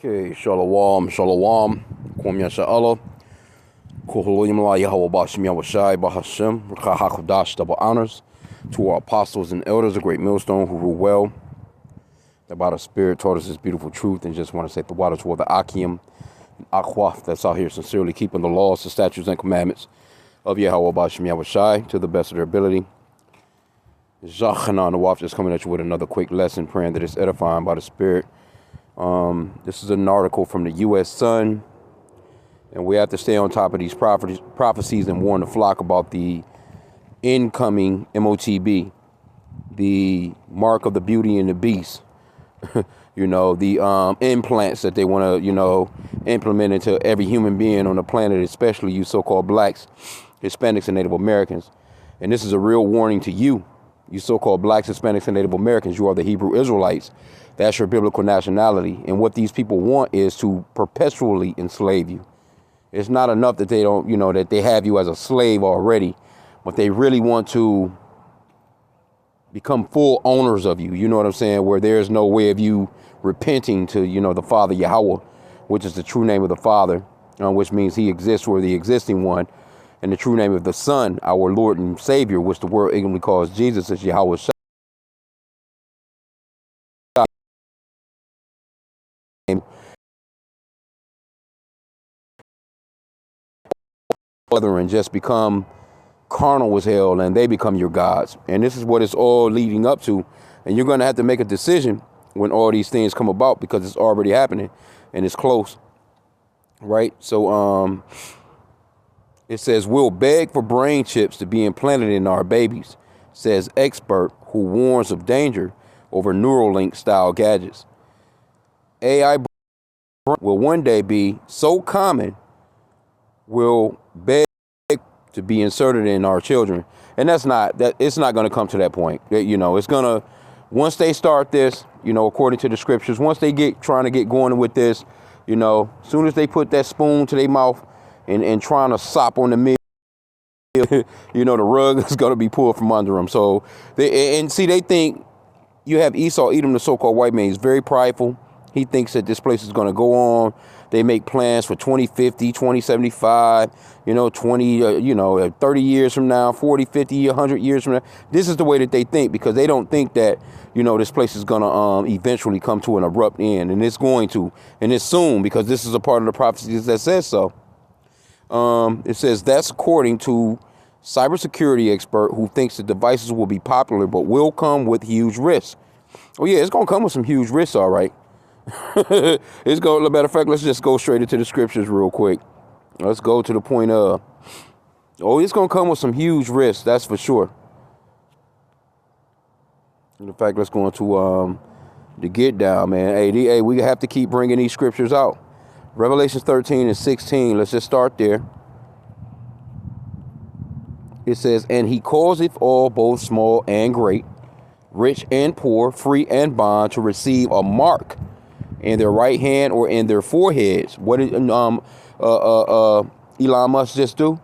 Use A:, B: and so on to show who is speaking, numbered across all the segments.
A: Okay, Shalom, Shalom, Kwam Yasha Allah, Kuhulim La Yahweh Bashim Yahweh Bahashim, Rakahakudash, double honors to our apostles and elders, a great millstone who rule well, that by the Spirit taught us this beautiful truth, and just want to say the water toward the H.I.M and Akwaf that's out here sincerely keeping the laws, the statutes, and commandments of Yahweh Bashim Yahweh to the best of their ability. Zachanan the Waf just coming at you with another quick lesson, praying that it's edifying by the Spirit. This is an article from the U.S. Sun, and we have to stay on top of these prophecies and warn the flock about the incoming MOTB, the mark of the beauty and the beast. The implants that they want to, implement into every human being on the planet, especially you so-called blacks, Hispanics, and Native Americans. And this is a real warning to you so-called blacks, Hispanics, and Native Americans. You are the Hebrew Israelites. That's your biblical nationality. And what these people want is to perpetually enslave you. It's not enough that they don't, that they have you as a slave already, but they really want to become full owners of you. You know what I'm saying? Where there's no way of you repenting to, the Father Yahweh, which is the true name of the Father, which means he exists or the existing one. And the true name of the Son, our Lord and Savior, which the world ignorantly calls Jesus, is Yahweh. And just become carnal as hell, and they become your gods. And this is what it's all leading up to. And you're going to have to make a decision when all these things come about, because it's already happening and it's close. Right? So, it says, we'll beg for brain chips to be implanted in our babies, says expert who warns of danger over Neuralink-style gadgets. AI will one day be so common, we'll beg to be inserted in our children. And it's not going to come to that point. It's going to, once they start this, according to the scriptures, once they trying to get going with this, as soon as they put that spoon to their mouth, and trying to sop on the meal, the rug is going to be pulled from under them. So they think you have Esau Edom, the so-called white man. He's very prideful. He thinks that this place is going to go on. They make plans for 2050, 2075, 30 years from now, 40, 50, 100 years from now. This is the way that they think, because they don't think that, this place is going to eventually come to an abrupt end. And it's going to. And it's soon, because this is a part of the prophecies that says so. It says that's according to cybersecurity expert who thinks the devices will be popular, but will come with huge risks. Oh yeah, it's going to come with some huge risks. All right. It's going to, matter of fact, let's just go straight into the scriptures real quick. Let's go to the point of, it's going to come with some huge risks. That's for sure. In fact, let's go into, the get down, man. Hey, we have to keep bringing these scriptures out. Revelation 13 and 16, let's just start there. It says, and he causeth all, both small and great, rich and poor, free and bond, to receive a mark in their right hand or in their foreheads. What did Elon Musk just do?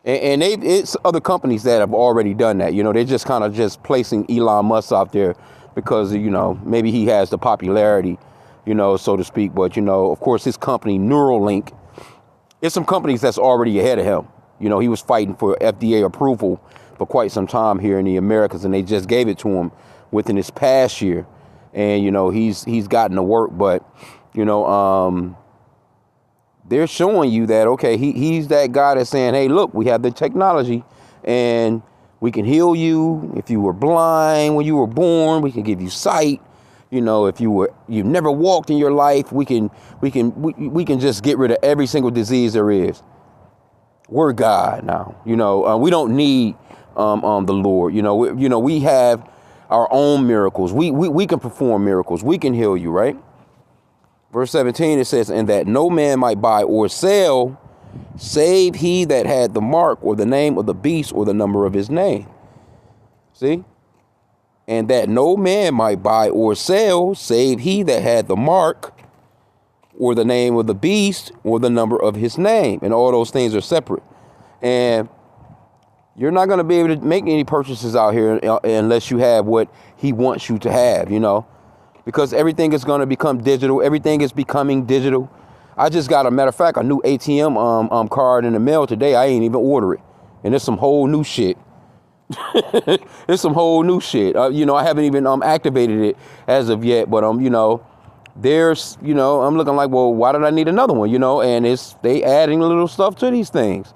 A: And it's other companies that have already done that. They're just kind of just placing Elon Musk out there because, maybe he has the popularity, so to speak. But, of course, his company, Neuralink, it's some companies that's already ahead of him. He was fighting for FDA approval for quite some time here in the Americas, and they just gave it to him within this past year. And, he's gotten to work. But, they're showing you that, okay, he's that guy that's saying, hey, look, we have the technology and we can heal you. If you were blind when you were born, we can give you sight. If you've never walked in your life, we can just get rid of every single disease there is. We're God now. We don't need the Lord. We have our own miracles. We can perform miracles. We can heal you, right? Verse 17, it says, and that no man might buy or sell, save he that had the mark or the name of the beast or the number of his name. See? And that no man might buy or sell, save he that had the mark or the name of the beast or the number of his name. And all those things are separate. And you're not going to be able to make any purchases out here unless you have what he wants you to have, because everything is going to become digital. Everything is becoming digital. I just got, a matter of fact, a new ATM card in the mail today. I ain't even order it. And it's some whole new shit. It's some whole new shit. You know, I haven't even activated it as of yet. But, you know, there's, you know, I'm looking like, well, why did I need another one? You know, and they adding little stuff to these things.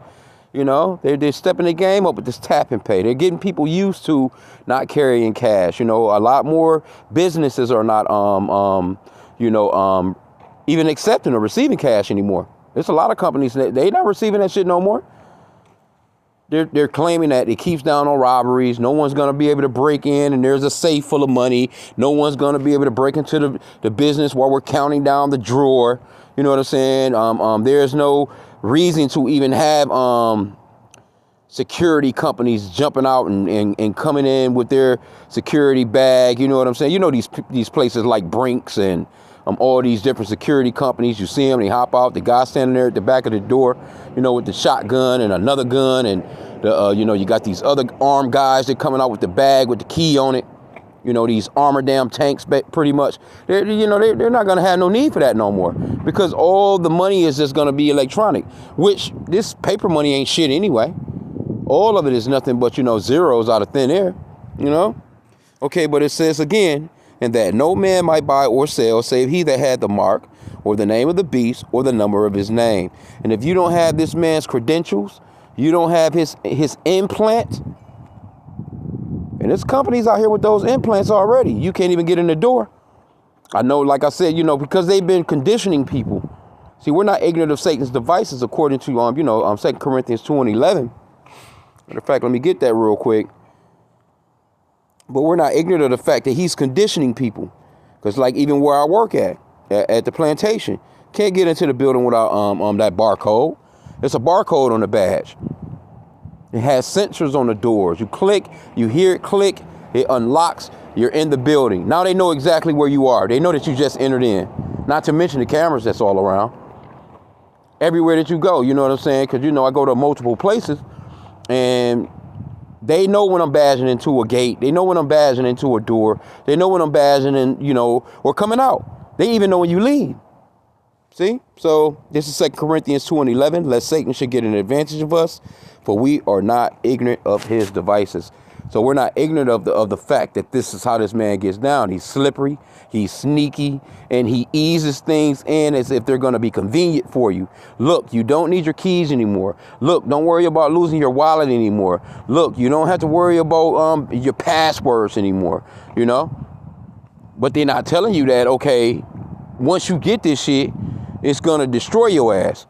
A: You know, they're stepping the game up with this tap and pay. They're getting people used to not carrying cash. You know, a lot more businesses are not, even accepting or receiving cash anymore. There's a lot of companies that they not receiving that shit no more. They're claiming that it keeps down on robberies. No one's going to be able to break in, and there's a safe full of money. No one's going to be able to break into the business while we're counting down the drawer. You know what I'm saying? There's no reason to even have security companies jumping out and coming in with their security bag. You know what I'm saying? You know, these places like Brinks and all these different security companies. You see them, they hop out, the guy standing there at the back of the door, you know, with the shotgun and another gun, and you got these other armed guys that coming out with the bag with the key on it. You know, these armored damn tanks, pretty much. They're not going to have no need for that no more, because all the money is just going to be electronic, which this paper money ain't shit anyway. All of it is nothing but, you know, zeros out of thin air, you know. Okay, but it says again, and that no man might buy or sell save he that had the mark or the name of the beast or the number of his name. And if you don't have this man's credentials, you don't have his implant. And there's companies out here with those implants already. You can't even get in the door. I know, like I said, you know, because they've been conditioning people. See, we're not ignorant of Satan's devices, according to 2 Corinthians 2:11. Matter of fact, let me get that real quick. But we're not ignorant of the fact that he's conditioning people. Because like even where I work at the plantation, can't get into the building without that barcode. There's a barcode on the badge. It has sensors on the doors. You click, you hear it click, it unlocks, you're in the building. Now they know exactly where you are. They know that you just entered in. Not to mention the cameras that's all around. Everywhere that you go, you know what I'm saying? Because, you know, I go to multiple places, and they know when I'm badging into a gate. They know when I'm badging into a door. They know when I'm badging in, you know, or coming out. They even know when you leave. See? So this is 2 Corinthians 2:11. Lest Satan should get an advantage of us, for we are not ignorant of his devices. So we're not ignorant of the fact that this is how this man gets down. He's slippery, he's sneaky, and he eases things in as if they're going to be convenient for you. Look, you don't need your keys anymore. Look, don't worry about losing your wallet anymore. Look, you don't have to worry about your passwords anymore, you know. But they're not telling you that, okay, once you get this shit, it's going to destroy your ass.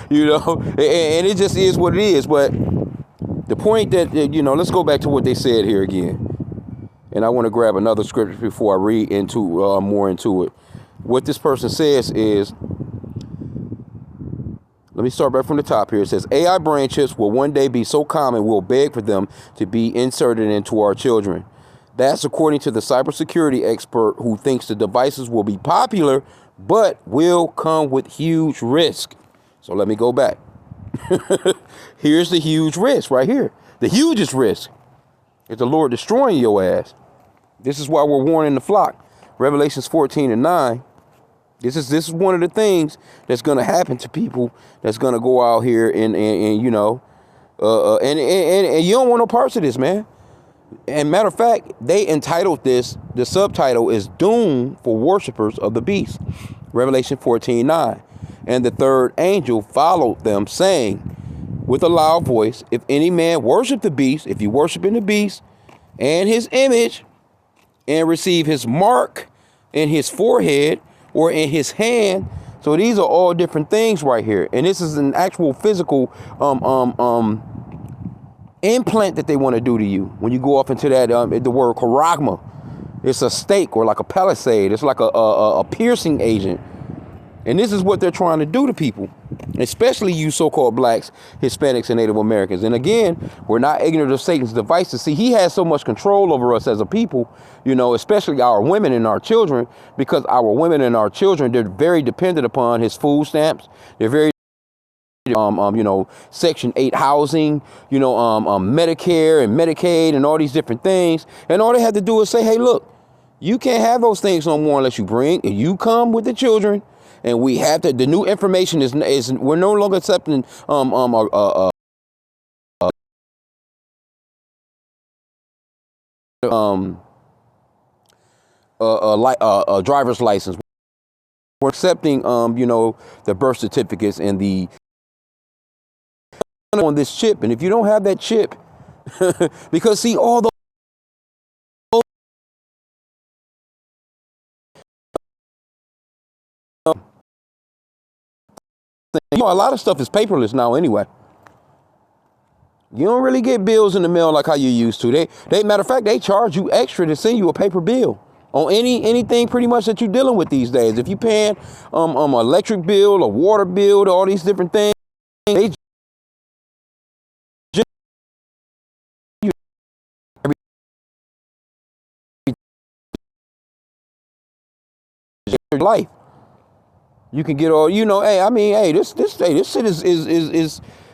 A: You know, and it just is what it is. But the point that, you know, let's go back to what they said here again. And I want to grab another scripture before I read into more into it. What this person says is, let me start back from the top here. It says, AI brain chips will one day be so common we'll beg for them to be inserted into our children. That's according to the cybersecurity expert who thinks the devices will be popular, but will come with huge risk. So let me go back. Here's the huge risk right here. The hugest risk is the Lord destroying your ass. This is why we're warning the flock. Revelations 14:9. This is one of the things that's going to happen to people that's going to go out here and you know, and you don't want no parts of this, man. And matter of fact, they entitled this, the subtitle is Doom for Worshippers of the Beast. Revelation 14:9. And the third angel followed them, saying with a loud voice, if any man worship the beast, if you worship in the beast and his image, and receive his mark in his forehead or in his hand. So these are all different things right here. And this is an actual physical implant that they want to do to you. When you go off into that, the word charagma, it's a stake or like a palisade. It's like a piercing agent. And this is what they're trying to do to people, especially you so-called blacks, Hispanics, and Native Americans. And again, we're not ignorant of Satan's devices. See, he has so much control over us as a people, you know, especially our women and our children, because our women and our children, they're very dependent upon his food stamps. They're very, you know, Section 8 housing, you know, Medicare and Medicaid and all these different things. And all they have to do is say, hey, look, You can't have those things no more unless you come with the children, and we have to. The new information is we're no longer accepting um a driver's license. We're accepting the birth certificates and the on this chip. And if you don't have that chip, because see all the a lot of stuff is paperless now anyway. You don't really get bills in the mail like how you used to. They matter of fact, they charge you extra to send you a paper bill on anything pretty much that you're dealing with these days. If you're paying electric bill, a water bill, all these different things, they just your life. You can get all Hey, I mean, hey, this shit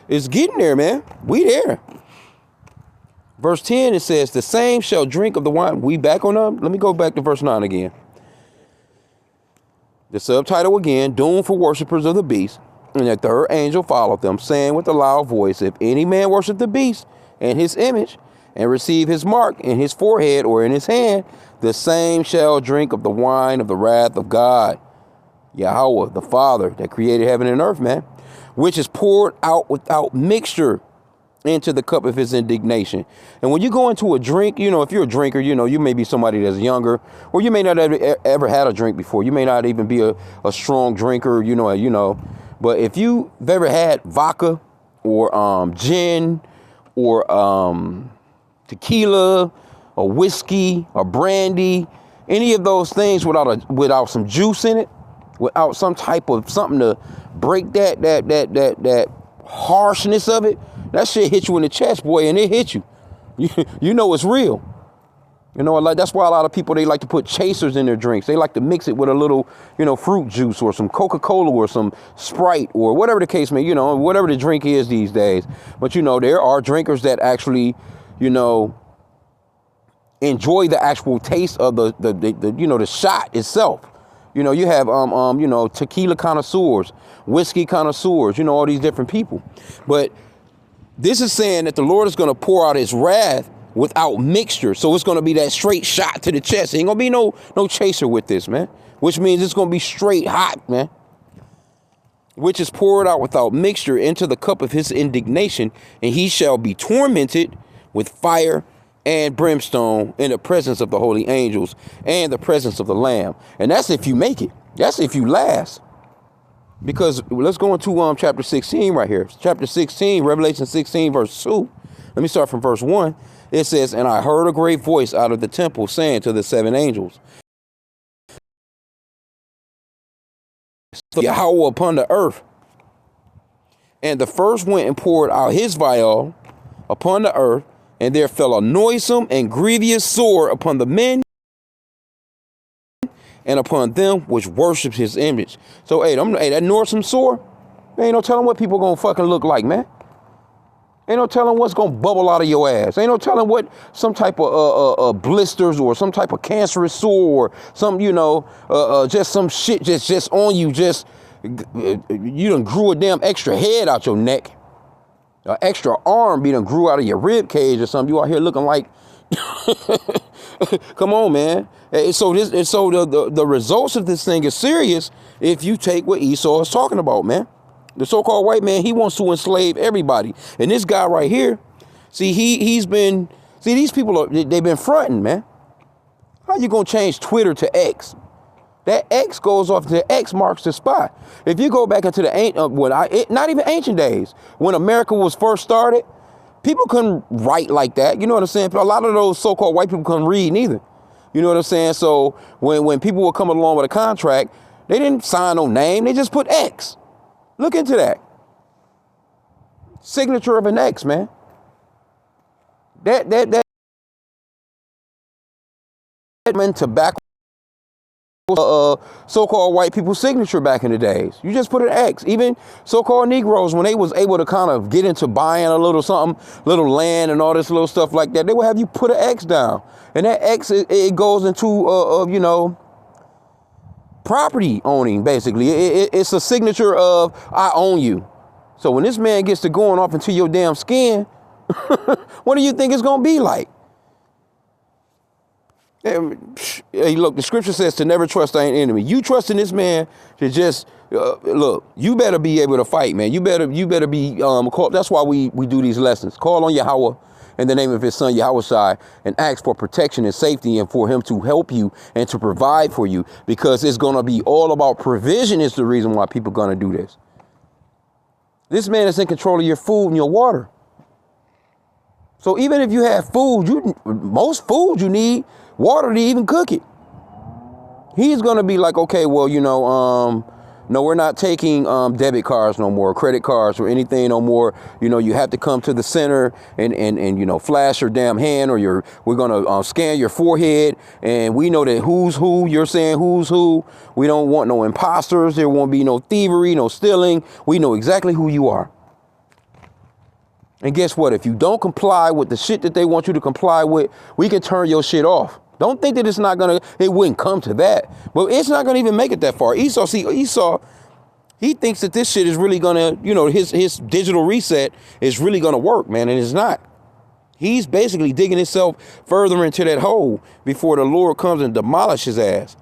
A: is getting there, man. We there. Verse 10, it says, the same shall drink of the wine. We back on up. Let me go back to verse 9 again. The subtitle again, doomed for worshipers of the beast. And the third angel followed them, saying with a loud voice, if any man worship the beast and his image, and receive his mark in his forehead or in his hand, the same shall drink of the wine of the wrath of God, Yahweh, the Father that created heaven and earth, man, which is poured out without mixture into the cup of his indignation. And when you go into a drink, if you're a drinker, you may be somebody that's younger, or you may not have ever had a drink before. You may not even be a strong drinker, but if you've ever had vodka or gin or tequila or whiskey or brandy, any of those things without some juice in it, without some type of something to break that harshness of it, that shit hit you in the chest, boy, and it hit you. You know it's real. That's why a lot of people, they like to put chasers in their drinks. They like to mix it with a little, fruit juice or some Coca-Cola or some Sprite or whatever the case may, whatever the drink is these days. But, there are drinkers that actually, enjoy the actual taste of the shot itself. You have tequila connoisseurs, whiskey connoisseurs, all these different people. But this is saying that the Lord is going to pour out his wrath without mixture. So it's going to be that straight shot to the chest. Ain't going to be no chaser with this, man. Which means it's going to be straight hot, man. Which is poured out without mixture into the cup of his indignation, and he shall be tormented with fire and brimstone in the presence of the holy angels and the presence of the Lamb. And that's if you make it. That's if you last. Because let's go into chapter 16 right here. Chapter 16, Revelation 16, verse 2. Let me start from verse 1. It says, and I heard a great voice out of the temple saying to the seven angels, Yahweh upon the earth. And the first went and poured out his vial upon the earth, and there fell a noisome and grievous sore upon the men and upon them which worshipped his image. So, that noisome sore, ain't no telling what people gonna fucking look like, man. Ain't no telling what's gonna bubble out of your ass. Ain't no telling what some type of blisters or some type of cancerous sore or some, just some shit just on you. You done grew a damn extra head out your neck. An extra arm done grew out of your rib cage or something. You out here looking like, come on, man. So the results of this thing is serious if you take what Esau is talking about, man. The so-called white man, he wants to enslave everybody. And this guy right here, these people they've been fronting, man. How you gonna change Twitter to X? That X goes off to X marks the spot. If you go back into the not even ancient days, when America was first started, people couldn't write like that. You know what I'm saying? A lot of those so-called white people couldn't read neither. You know what I'm saying? So when people would come along with a contract, they didn't sign no name. They just put X. Look into that. Signature of an X, man. That meant tobacco so-called white people's signature back in the days. You just put an X. Even so-called Negroes, when they was able to kind of get into buying a little something, little land and all this little stuff like that, they would have you put an X down. And that X, it goes into, you know, property owning, basically. It's a signature of, I own you. So when this man gets to going off into your damn skin, what do you think it's going to be like? Hey, look, the scripture says to never trust thine enemy. You trusting this man to just look. You better be able to fight, man. You better be called. That's why we do these lessons. Call on Yahweh in the name of his son Yahweh Shai and ask for protection and safety and for him to help you and to provide for you, because it's gonna be all about provision. Is the reason why people gonna do this. This man is in control of your food and your water. So even if you have food, most food you need water to even cook it. He's going to be like, okay, well, you know, no, we're not taking debit cards no more, credit cards or anything no more. You know, you have to come to the center and you know, flash your damn hand, or we're going to scan your forehead. And we know that who's who. You're saying who's who. We don't want no imposters. There won't be no thievery, no stealing. We know exactly who you are. And guess what? If you don't comply with the shit that they want you to comply with, we can turn your shit off. Don't think that it wouldn't come to that, but it's not gonna even make it that far. Esau, he thinks that this shit is really gonna, you know, his digital reset is really gonna work, man, and it's not. He's basically digging himself further into that hole before the Lord comes and demolishes his ass.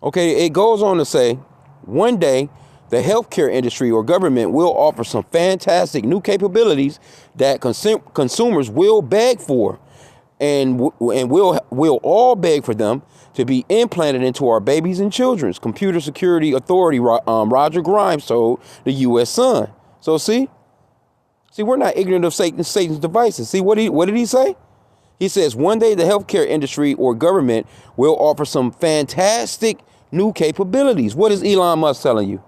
A: Okay, it goes on to say, one day, the healthcare industry or government will offer some fantastic new capabilities that consumers will beg for. And we'll all beg for them to be implanted into our babies and children's. Computer Security Authority Roger Grimes told the U.S. Sun. So see, we're not ignorant of Satan's devices. See, what did he say? He says one day the healthcare industry or government will offer some fantastic new capabilities. What is Elon Musk telling you?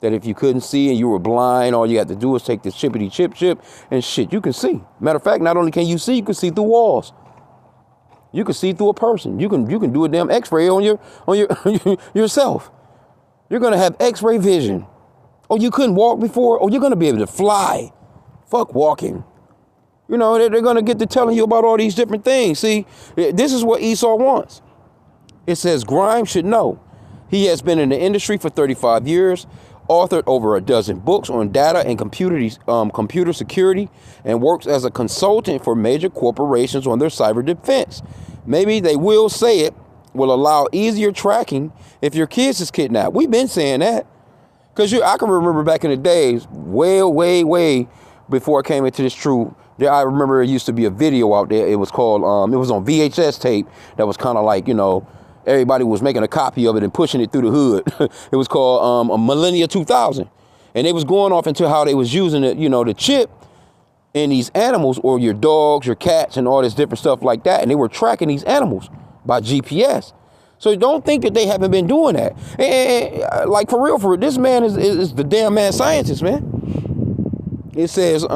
A: That if you couldn't see and you were blind, all you had to do is take this chippity chip and shit, you can see. Matter of fact, not only can you can see through walls. You can see through a person. You can do a damn X-ray on your yourself. You're gonna have X-ray vision. Oh, you couldn't walk before? Oh, you're gonna be able to fly. Fuck walking. You know, they're gonna get to telling you about all these different things. See, this is what Esau wants. It says Grimes should know. He has been in the industry for 35 years. Authored over a dozen books on data and computer security, and works as a consultant for major corporations on their cyber defense. Maybe they will say it will allow easier tracking if your kids is kidnapped. We've been saying that. Because I can remember back in the days, way before I came into this truth, I remember it used to be a video out there. It was called, it was on VHS tape that was kind of like, you know, everybody was making a copy of it and pushing it through the hood. It was called a Millennia 2000. And they was going off into how they was using it, you know, the chip in these animals, or your dogs, your cats, and all this different stuff like that. And they were tracking these animals by GPS. So don't think that they haven't been doing that. And like for real, this man is the damn mad scientist, man. It says,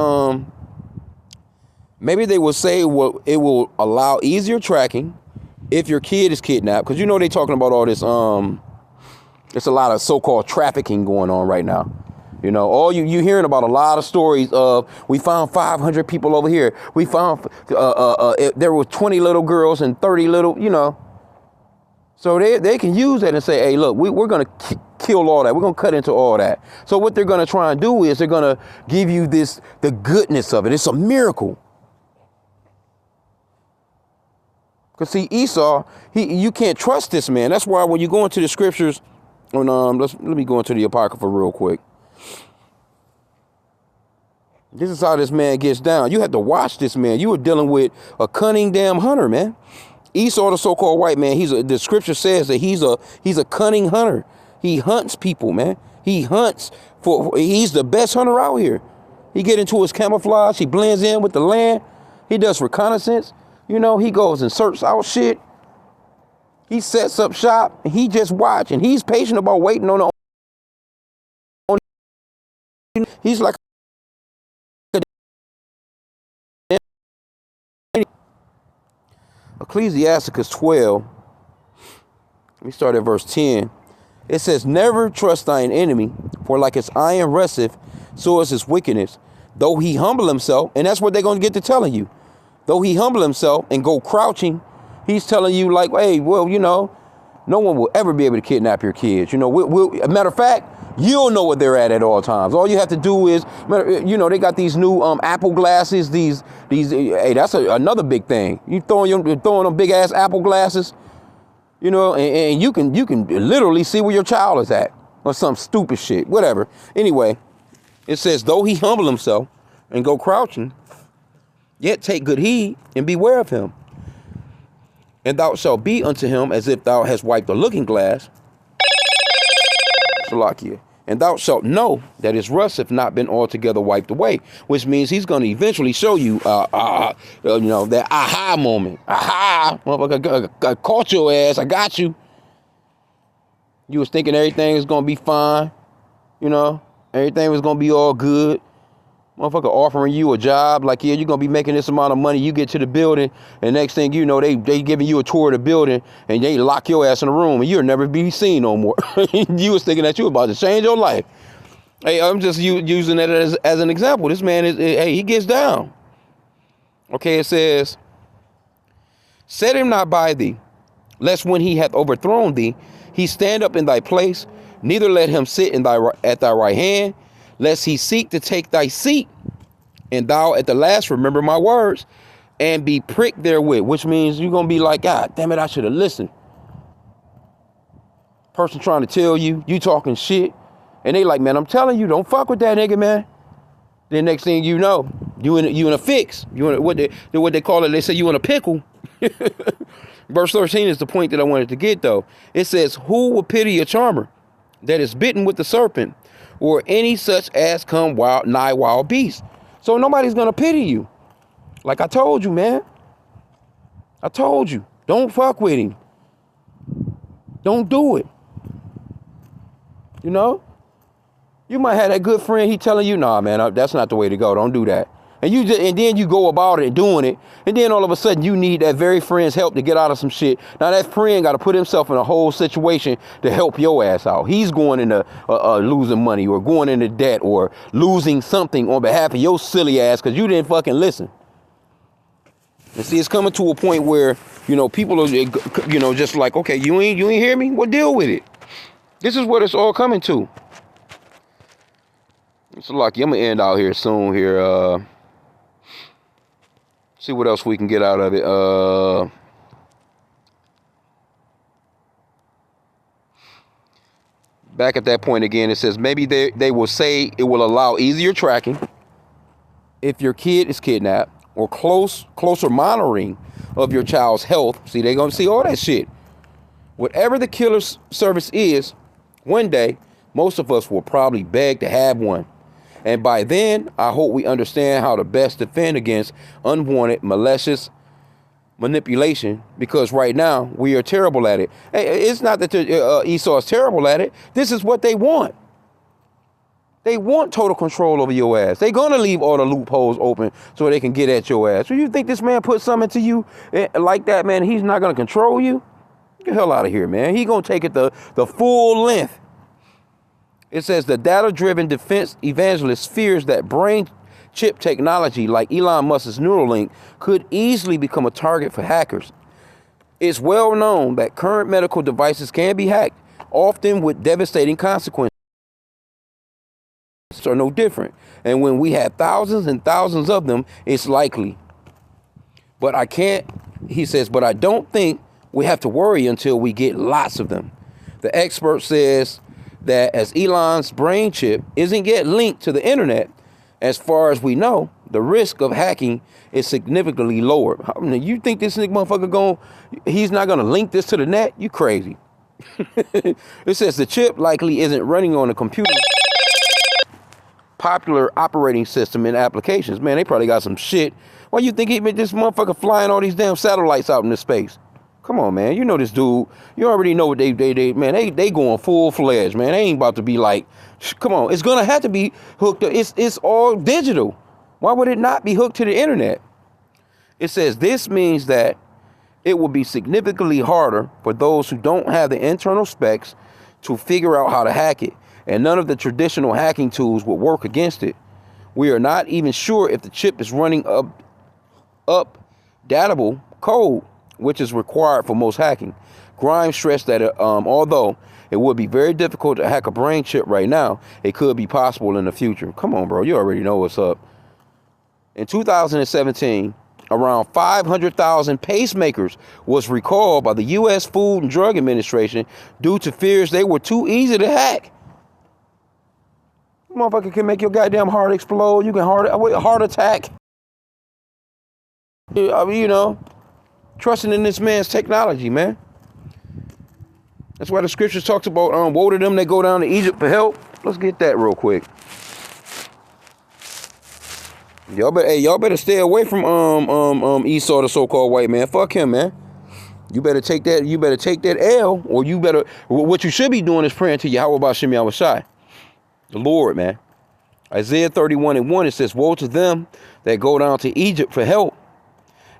A: maybe they will say it will allow easier tracking if your kid is kidnapped, because you know they talking about all this, there's a lot of so-called trafficking going on right now. You know, all you hearing about a lot of stories of, we found 500 people over here. We found there were 20 little girls and 30 little, you know. So they can use that and say, hey, look, we're going to kill all that. We're going to cut into all that. So what they're going to try and do is they're going to give you the goodness of it. It's a miracle. Because see, Esau, you can't trust this man. That's why when you go into the scriptures, let me go into the Apocrypha real quick. This is how this man gets down. You have to watch this man. You are dealing with a cunning damn hunter, man. Esau, the so-called white man, the scripture says that he's a cunning hunter. He hunts people, man. He's the best hunter out here. He get into his camouflage. He blends in with the land. He does reconnaissance. You know, he goes and searches out shit. He sets up shop and he just watch, and he's patient about waiting on he's like Ecclesiasticus 12. Let me start at verse 10. It says, never trust thine enemy, for like his iron resteth, so is his wickedness. Though he humble himself, and that's what they're going to get to telling you. Though he humble himself and go crouching, he's telling you like, hey, well, you know, no one will ever be able to kidnap your kids. You know, a matter of fact, you'll know where they're at all times. All you have to do is, you know, they got these new Apple glasses. These. Hey, that's another big thing. You throwing them big ass Apple glasses, you know, and you can literally see where your child is at, or some stupid shit, whatever. Anyway, it says, though he humble himself and go crouching, yet take good heed and beware of him. And thou shalt be unto him as if thou hast wiped a looking glass. Salakia. And thou shalt know that his rust have not been altogether wiped away, which means he's going to eventually show you, you know, that aha moment. Aha, motherfucker, I caught your ass. I got you. You was thinking everything was going to be fine. You know, everything was going to be all good. Motherfucker offering you a job, like, yeah, you're going to be making this amount of money. You get to the building, and next thing you know, they giving you a tour of the building, and they lock your ass in a room, and you'll never be seen no more. You was thinking that you were about to change your life. Hey, I'm just using that as an example. This man he gets down. Okay, it says, set him not by thee, lest when he hath overthrown thee, he stand up in thy place, neither let him sit at thy right hand, lest he seek to take thy seat, and thou at the last remember my words, and be pricked therewith, which means you're going to be like, God damn it, I should have listened. Person trying to tell you, you talking shit, and they like, man, I'm telling you, don't fuck with that nigga, man. Then next thing you know, you in a fix. You in what they call it, they say you in a pickle. Verse 13 is the point that I wanted to get, though. It says, who will pity a charmer that is bitten with the serpent, or any such as come nigh wild beast? So nobody's gonna pity you. Like I told you, man. I told you, don't fuck with him. Don't do it. You know, you might have that good friend. He telling you, nah, man, that's not the way to go. Don't do that. And then you go about it doing it, and then all of a sudden you need that very friend's help to get out of some shit. Now that friend got to put himself in a whole situation to help your ass out. He's going into losing money, or going into debt, or losing something on behalf of your silly ass because you didn't fucking listen. And see, it's coming to a point where, you know, people are, you know, just like, okay, you ain't hear me? Well, deal with it. This is what it's all coming to. It's lucky. I'm gonna end out here soon. Here. See what else we can get out of it. Back at that point again, it says maybe they will say it will allow easier tracking if your kid is kidnapped, or closer monitoring of your child's health. See, they're going to see all that shit. Whatever the killer's service is, one day, most of us will probably beg to have one. And by then, I hope we understand how to best defend against unwanted, malicious manipulation, because right now we are terrible at it. Hey, it's not that Esau is terrible at it. This is what they want. They want total control over your ass. They're going to leave all the loopholes open so they can get at your ass. So you think this man put something to you like that, man, he's not going to control you? Get the hell out of here, man. He's going to take it the full length. It says the data-driven defense evangelist fears that brain chip technology like Elon Musk's Neuralink could easily become a target for hackers. It's well known that current medical devices can be hacked, often with devastating consequences. Are no different. And when we have thousands and thousands of them, it's likely. But he says, but I don't think we have to worry until we get lots of them. The expert says that as Elon's brain chip isn't yet linked to the internet, as far as we know, the risk of hacking is significantly lower. You think this motherfucker he's not gonna link this to the net? You crazy. It says the chip likely isn't running on a computer popular operating system and applications. Man, they probably got some shit. Why you think this motherfucker flying all these damn satellites out into space? Come on, man. You know this dude. You already know what they going full-fledged, man. They ain't about to be like, come on. It's going to have to be hooked up. It's all digital. Why would it not be hooked to the internet? It says this means that it will be significantly harder for those who don't have the internal specs to figure out how to hack it, and none of the traditional hacking tools will work against it. We are not even sure if the chip is running updatable code, which is required for most hacking. Grimes stressed that although it would be very difficult to hack a brain chip right now, it could be possible in the future. Come on, bro. You already know what's up. In 2017, around 500,000 pacemakers was recalled by the U.S. Food and Drug Administration due to fears they were too easy to hack. Motherfucker can make your goddamn heart explode. You can heart attack. I mean, you know, trusting in this man's technology, man. That's why the scriptures talks about woe to them that go down to Egypt for help. Let's get that real quick. Y'all better stay away from Esau, the so-called white man. Fuck him, man. You better take that L, or you better, what you should be doing is praying to Yahweh B'Shem Yahushai, the Lord, man. Isaiah 31:1, it says, woe to them that go down to Egypt for help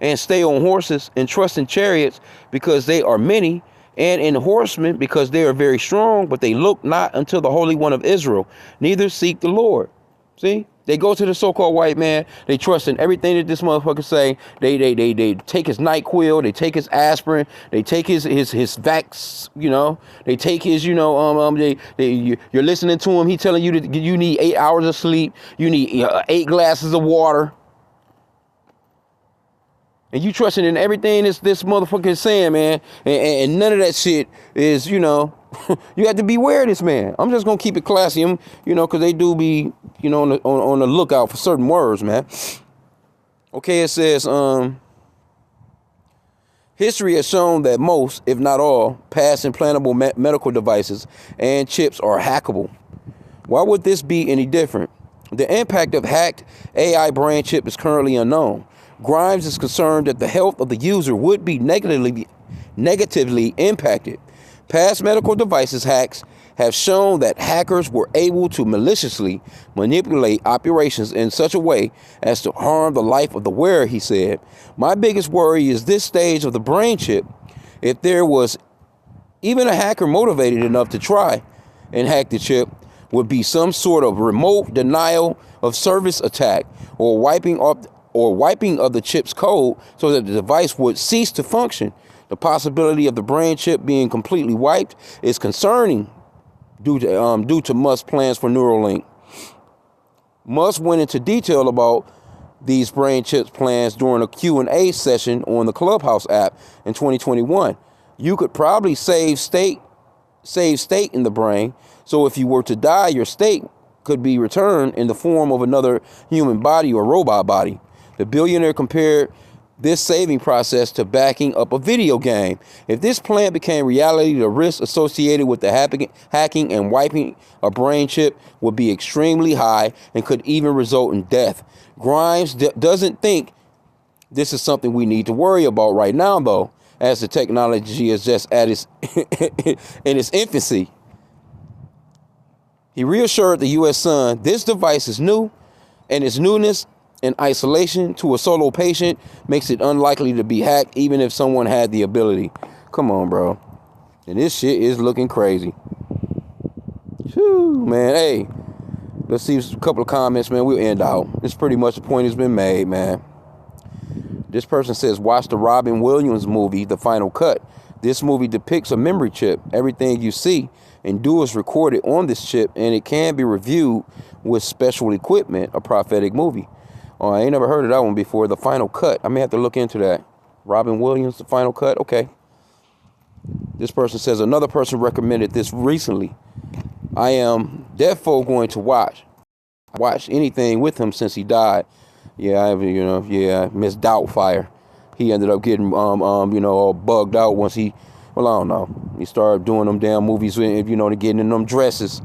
A: and stay on horses and trust in chariots because they are many, and in horsemen because they are very strong, but they look not unto the Holy One of Israel, neither seek the Lord. See? They go to the so-called white man. They trust in everything that this motherfucker say. They take his NyQuil. They take his aspirin. They take his Vax. You know. They take his. You know. You're listening to him. He telling you that you need 8 hours of sleep. You need 8 glasses of water. And you trusting in everything this motherfucker is saying, man. And none of that shit is, you know. You have to beware of this man. I'm just gonna keep it classy, you know, because they do be, you know, on the lookout for certain words, man. Okay, it says, history has shown that most, if not all, past implantable medical devices and chips are hackable. Why would this be any different? The impact of hacked AI brain chip is currently unknown. Grimes is concerned that the health of the user would be negatively impacted. Past medical devices hacks have shown that hackers were able to maliciously manipulate operations in such a way as to harm the life of the wearer, he said. My biggest worry is this stage of the brain chip. If there was even a hacker motivated enough to try and hack the chip, would be some sort of remote denial of service attack or wiping of the chip's code so that the device would cease to function. The possibility of the brain chip being completely wiped is concerning due to Musk's plans for Neuralink. Musk went into detail about these brain chips plans during a Q&A session on the Clubhouse app in 2021. You could probably save state in the brain, so if you were to die, your state could be returned in the form of another human body or robot body. The billionaire compared this saving process to backing up a video game. If this plan became reality, the risk associated with the hacking and wiping a brain chip would be extremely high and could even result in death. Grimes doesn't think this is something we need to worry about right now, though, as the technology is just at its in its infancy. He reassured the U.S. Sun this device is new, and its newness in isolation to a solo patient makes it unlikely to be hacked, even if someone had the ability. Come on, bro. And this shit is looking crazy. Whew, man. Hey, let's see a couple of comments, man. We'll end out. It's pretty much the point has been made, man. This person says, watch the Robin Williams movie, The Final Cut. This movie depicts a memory chip. Everything you see and do is recorded on this chip, and it can be reviewed with special equipment, a prophetic movie. Oh, I ain't never heard of that one before. The Final Cut. I may have to look into that. Robin Williams, The Final Cut. Okay. This person says another person recommended this recently. I am defo going to watch anything with him since he died. Yeah, Miss Doubtfire. He ended up getting all bugged out once I don't know. He started doing them damn movies, to getting in them dresses.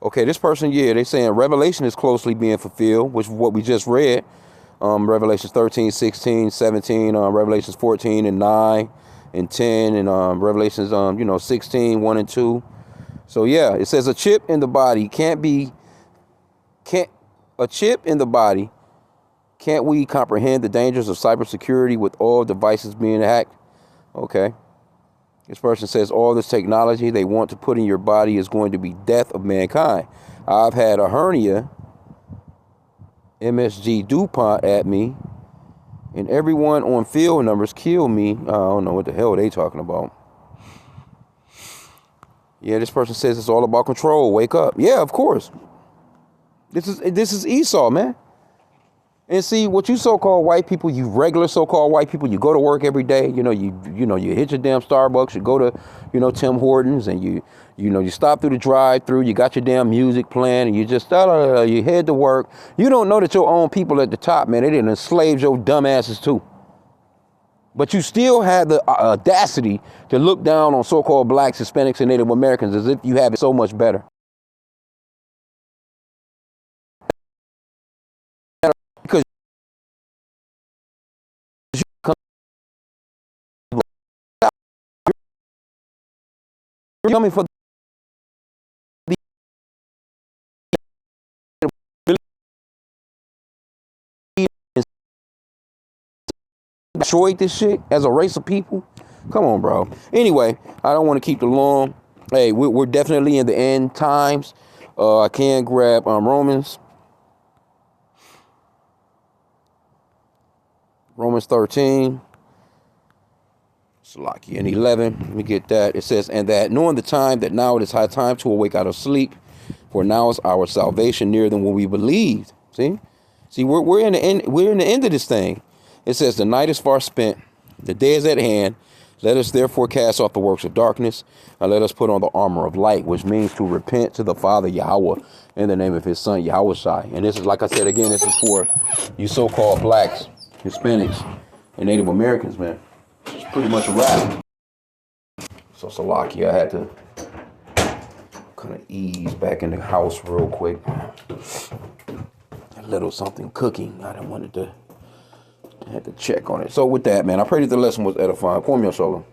A: Okay, this person, they saying Revelation is closely being fulfilled, which is what we just read. Revelations 13, 16, 17, Revelations 14 and 9 and 10, and Revelations 16, 1 and 2. So yeah, it says a chip in the body Can't we comprehend the dangers of cybersecurity with all devices being hacked? Okay. This person says all this technology they want to put in your body is going to be death of mankind. I've had a hernia, MSG DuPont at me, and everyone on field numbers killed me. I don't know what the hell they talking about. Yeah, this person says it's all about control. Wake up. Yeah, of course. This is Esau, man. And see, what you so-called white people, you regular so-called white people, you go to work every day, you hit your damn Starbucks, you go to, Tim Hortons, and you stop through the drive-through, you got your damn music playing, and you just, you head to work. You don't know that your own people at the top, man, they didn't enslave your dumb asses too. But you still had the audacity to look down on so-called blacks, Hispanics, and Native Americans as if you have it so much better. Because you're coming for destroyed this shit as a race of people. Come on, bro. Anyway, I don't want to keep it long. Hey, we're definitely in the end times. I can grab Romans 13. Salaki and 11. Let me get that. It says, and that knowing the time that now it is high time to awake out of sleep, for now is our salvation nearer than when we believed. See, we're in the end. We're in the end of this thing. It says the night is far spent, the day is at hand. Let us therefore cast off the works of darkness, and let us put on the armor of light, which means to repent to the Father Yahweh in the name of His Son Yahweh Shai. And this is, like I said again, this is for you so-called blacks, Hispanics, and Native Americans, man. It's pretty much a wrap. So Salaki, I had to kind of ease back in the house real quick. A little something cooking. I didn't want it to. I had to check on it. So with that, man, I pray that the lesson was edifying. Kwame Shalom.